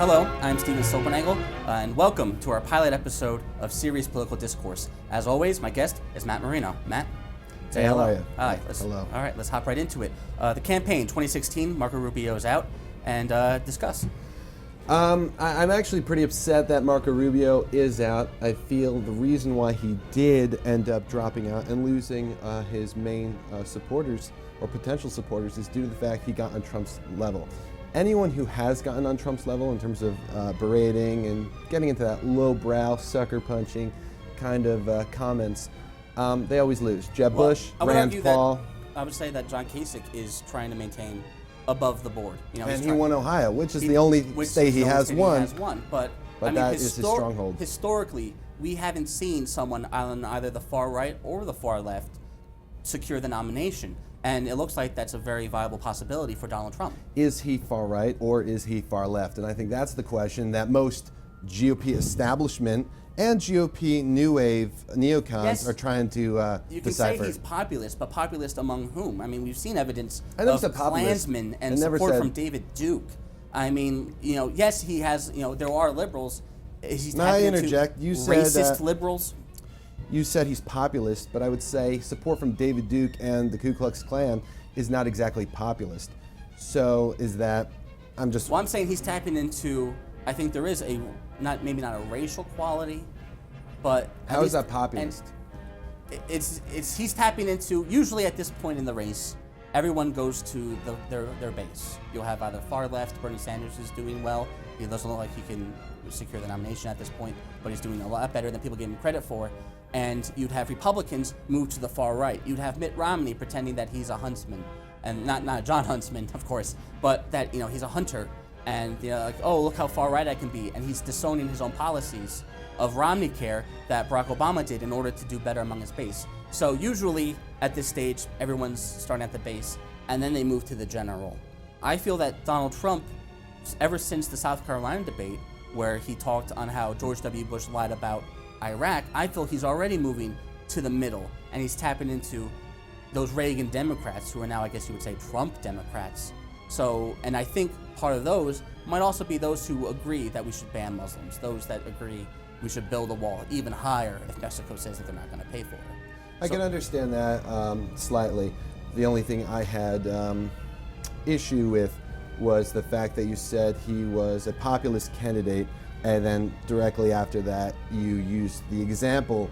Hello, I'm Steven Sopenagel, and welcome to our pilot episode of Serious Political Discourse. As always, my guest is Matt Marino. Matt, say hello. How are you? Hi. Hello. All right, let's hop right into it. The campaign 2016, Marco Rubio is out, and discuss. I'm actually pretty upset that Marco Rubio is out. I feel the reason why he did end up dropping out and losing his main supporters or potential supporters is due to the fact he got on Trump's level. Anyone who has gotten on Trump's level in terms of berating and getting into that lowbrow, sucker-punching kind of comments, they always lose. Jeb Bush, Rand Paul. I would say that John Kasich is trying to maintain above the board. You know, and he won Ohio, which is the only state he has won. But I mean, that is his stronghold. Historically, we haven't seen someone on either the far right or the far left secure the nomination. And it looks like that's a very viable possibility for Donald Trump. Is he far right or is he far left? And I think that's the question that most GOP establishment and GOP new wave neocons are trying to You can decipher. say he's populist, but populist among whom? I mean, we've seen evidence of Klansmen and support from David Duke. I mean, you know, yes, he has, you know, there are liberals. He's I interject. You said racist liberals. You said he's populist, but I would say support from David Duke and the Ku Klux Klan is not exactly populist. So is that, Well, I'm saying he's tapping into, I think there is maybe not a racial quality, but how is that populist? He's tapping into, usually at this point in the race, everyone goes to their base. You'll have either far left, Bernie Sanders is doing well. He doesn't look like he can secure the nomination at this point, but he's doing a lot better than people give him credit for. And you'd have Republicans move to the far right. You'd have Mitt Romney pretending that he's a huntsman, and not John Huntsman, of course, but that, you know, he's a hunter, and, you know, like, oh, look how far right I can be, and he's disowning his own policies of Romney Care that Barack Obama did in order to do better among his base. So usually at this stage, everyone's starting at the base, and then they move to the general. I feel that Donald Trump, ever since the South Carolina debate, where he talked on how George W. Bush lied about Iraq, I feel he's already moving to the middle, and he's tapping into those Reagan Democrats who are now, I guess you would say, Trump Democrats. So, and I think part of those might also be those who agree that we should ban Muslims, those that agree we should build a wall even higher if Mexico says that they're not going to pay for it. I can understand that slightly. The only thing I had issue with was the fact that you said he was a populist candidate, and then directly after that you used the example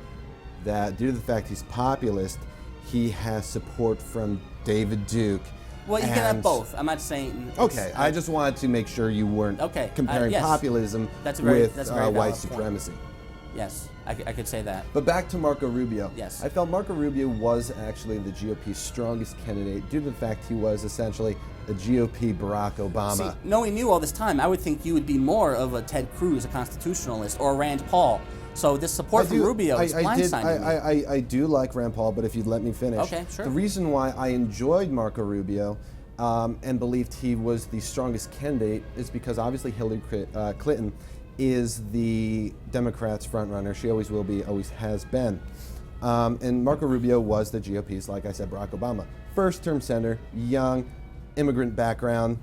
that due to the fact he's populist, he has support from David Duke. Well, you can have both. I'm not saying... Okay, I just wanted to make sure you weren't comparing populism with white supremacy. Yes, I could say that. But back to Marco Rubio. Yes. I felt Marco Rubio was actually the GOP's strongest candidate due to the fact he was essentially a GOP Barack Obama. See, knowing you all this time, I would think you would be more of a Ted Cruz, a constitutionalist, or a Rand Paul. So this support from Rubio is blindsiding me. I do like Rand Paul, but if you'd let me finish. Okay, sure. The reason why I enjoyed Marco Rubio and believed he was the strongest candidate is because obviously Hillary Clinton is the Democrats' frontrunner. She always will be, always has been. And Marco Rubio was the GOP's, like I said, Barack Obama. First-term senator, young, immigrant background,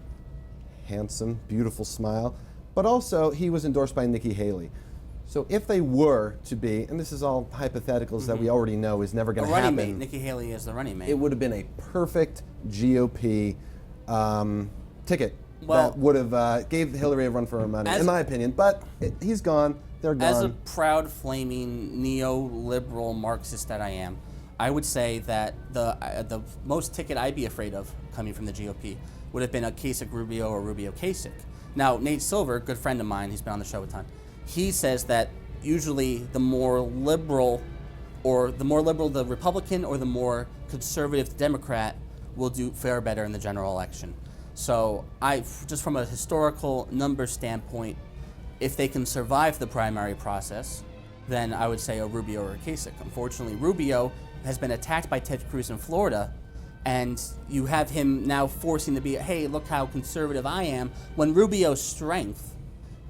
handsome, beautiful smile, but also he was endorsed by Nikki Haley. So if they were to be, and this is all hypotheticals that we already know is never going to happen. Running mate, Nikki Haley is the running mate. It would have been a perfect GOP ticket that would have gave Hillary a run for her money, in my opinion. But he's gone. They're gone. As a proud, flaming, neoliberal Marxist that I am, I would say that the most ticket I'd be afraid of coming from the GOP would have been a Kasich-Rubio or Rubio-Kasich. Now, Nate Silver, a good friend of mine, he's been on the show a ton, he says that usually the more liberal the Republican or the more conservative the Democrat will fare better in the general election. So just from a historical number standpoint, if they can survive the primary process, then I would say a Rubio or a Kasich. Unfortunately, Rubio has been attacked by Ted Cruz in Florida, and you have him now forcing to be, hey, look how conservative I am, when Rubio's strength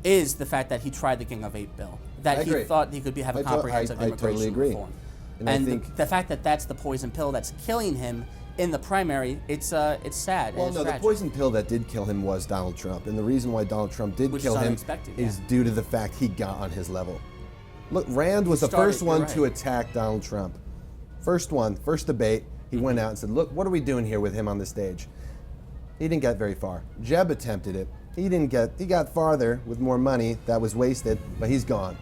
is the fact that he tried the Gang of Eight bill, that he thought he could have a comprehensive immigration reform. And I think the fact that that's the poison pill that's killing him in the primary, it's sad. Well, and it's no, the tragic. poison pill that did kill him was Donald Trump. And the reason why Donald Trump did Which kill is him unexpected, is yeah. due to the fact he got on his level. Look, Rand was the started- first one you're to right. attack Donald Trump. First debate, he went out and said, look, what are we doing here with him on the stage? He didn't get very far. Jeb attempted it. He got farther with more money. That was wasted, but he's gone.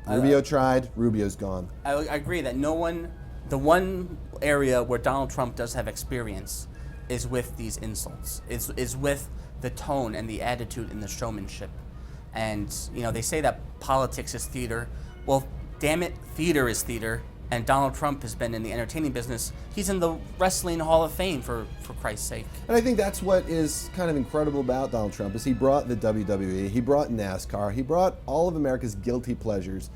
Rubio tried, Rubio's gone. I agree that the one area where Donald Trump does have experience is with these insults, is with the tone and the attitude and the showmanship. And, they say that politics is theater. Well, damn it, theater is theater. And Donald Trump has been in the entertaining business. He's in the Wrestling Hall of Fame, for Christ's sake. And I think that's what is kind of incredible about Donald Trump is he brought the WWE, he brought NASCAR, he brought all of America's guilty pleasures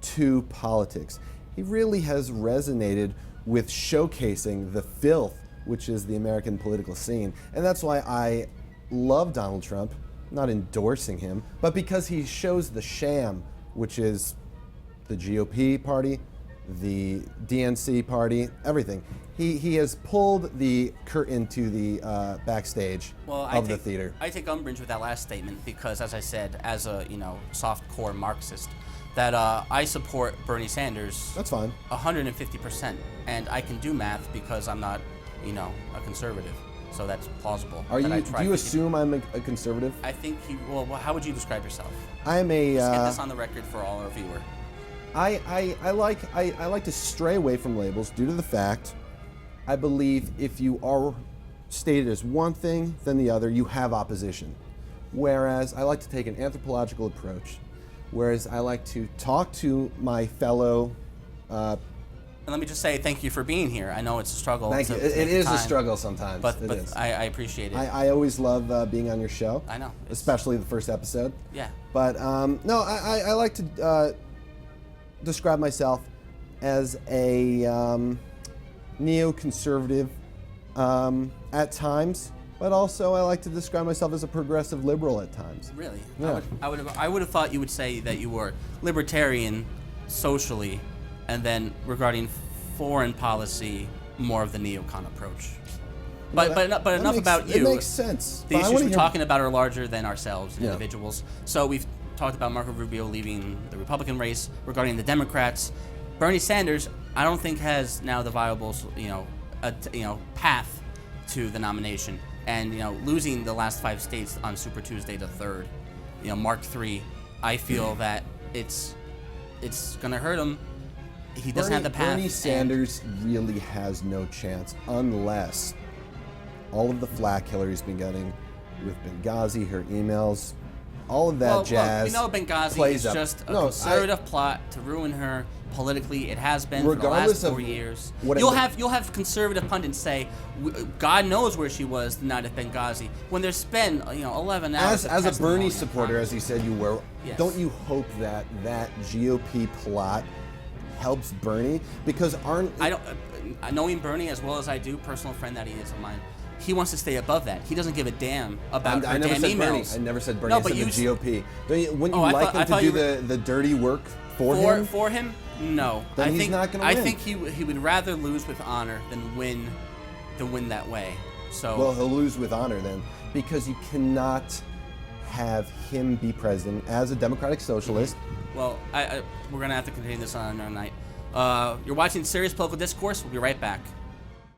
to politics. He really has resonated with showcasing the filth, which is the American political scene. And that's why I love Donald Trump, not endorsing him, but because he shows the sham, which is the GOP party, the DNC party, everything. He has pulled the curtain to the backstage of the theater. I take umbrage with that last statement because, as I said, as a soft core Marxist, that I support Bernie Sanders. That's fine. 150%, and I can do math because I'm not, a conservative, so that's plausiple. Do you assume I'm a conservative? I think well, how would you describe yourself? I'm a. Let's get this on the record for all our viewers. I like to stray away from labels due to the fact I believe if you are stated as one thing then the other, you have opposition. Whereas I like to take an anthropological approach. Whereas I like to talk to my fellow. And let me just say thank you for being here. I know it's a struggle. Thank you. to make It is time, a struggle sometimes. but It is. I appreciate it. I always love being on your show. I know. Especially the first episode. Yeah. But no, I like to describe myself as a neoconservative at times, but also I like to describe myself as a progressive liberal at times. Really? Yeah. I would have thought you would say that you were libertarian socially, and then regarding foreign policy, more of the neocon approach. But enough about you. It makes sense. The issues we're talking about are larger than ourselves, Yeah. individuals. So we've talked about Marco Rubio leaving the Republican race. Regarding the Democrats, Bernie Sanders, I don't think has now the viable, path to the nomination. And losing the last 5 states on Super Tuesday the 3rd, Mark III, I feel that it's going to hurt him. He doesn't have the path. Bernie Sanders really has no chance unless all of the flack Hillary's been getting with Benghazi, her emails, all of that jazz. Look, Benghazi plays is up. just a No, conservative plot to ruin her politically. It has been for the Regardless last 4 of years. whatever- You'll have conservative pundits say, God knows where she was the night at Benghazi, when there's been 11 hours. As a of Bernie testimony in supporter, as Congress. you said you were, Yes. don't you hope that GOP plot helps Bernie? Because I don't. Knowing Bernie as well as I do, personal friend that he is of mine, he wants to stay above that. He doesn't give a damn about her I never damn said Bernie. emails. I never said Bernie. No, I but said you the GOP. Wouldn't you I like thought him to you do the dirty work for him? For him, no. Then I he's think, not gonna I win. think he would rather lose with honor than win that way. So Well, he'll lose with honor then, because you cannot have him be president as a democratic socialist. well, we're gonna have to continue this on another night. You're watching Serious Political Discourse. We'll be right back.